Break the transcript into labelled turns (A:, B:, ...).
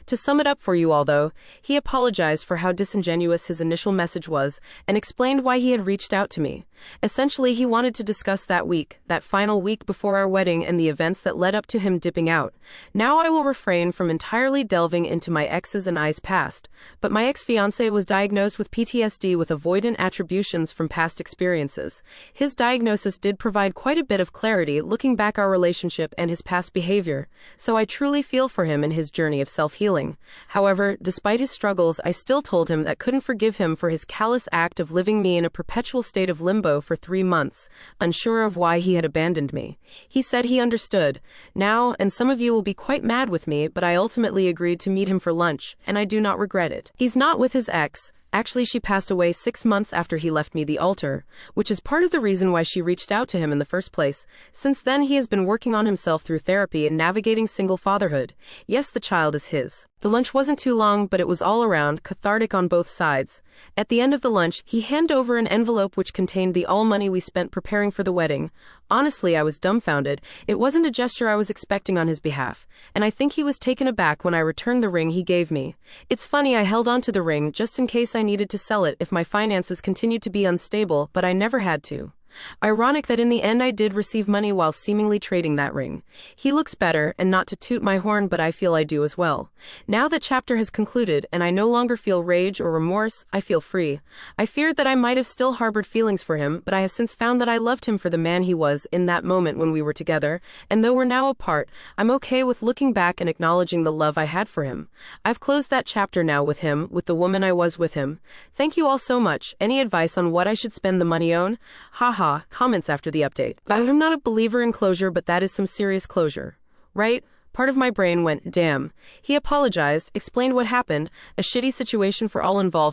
A: To sum it up for you all though, he apologized for how disingenuous his initial message was and explained why he had reached out to me. Essentially, he wanted to discuss that final week before our wedding and the events that led up to him dipping out. Now I will refrain from entirely delving into my ex's and I's past, but my ex-fiancé was diagnosed with PTSD with avoidant attributions from past experiences. His diagnosis did provide quite a bit of clarity looking back our relationship and his past behavior, so I truly feel for him in his journey of self-healing. However, despite his struggles, I still told him that couldn't forgive him for his callous act of leaving me in a perpetual state of limbo for 3 months, unsure of why he had abandoned me. He said he understood. Now, and some of you will be quite mad with me, but I ultimately agreed to meet him for lunch, and I do not regret it. He's not with his ex. Actually, she passed away 6 months after he left me the altar, which is part of the reason why she reached out to him in the first place. Since then, he has been working on himself through therapy and navigating single fatherhood. Yes, the child is his. The lunch wasn't too long, but it was all around cathartic on both sides. At the end of the lunch, he handed over an envelope which contained the all money we spent preparing for the wedding. Honestly, I was dumbfounded. It wasn't a gesture I was expecting on his behalf, and I think he was taken aback when I returned the ring he gave me. It's funny, I held on to the ring just in case I needed to sell it if my finances continued to be unstable, but I never had to. Ironic that in the end I did receive money while seemingly trading that ring. He looks better, and not to toot my horn, but I feel I do as well. Now that chapter has concluded and I no longer feel rage or remorse, I feel free. I feared that I might have still harbored feelings for him, but I have since found that I loved him for the man he was in that moment when we were together, and though we're now apart, I'm okay with looking back and acknowledging the love I had for him. I've closed that chapter now with him, with the woman I was with him. Thank you all so much. Any advice on what I should spend the money on? Haha. Comments after the update. I'm not a believer in closure, but that is some serious closure. Right? Part of my brain went, damn. He apologized, explained what happened, a shitty situation for all involved.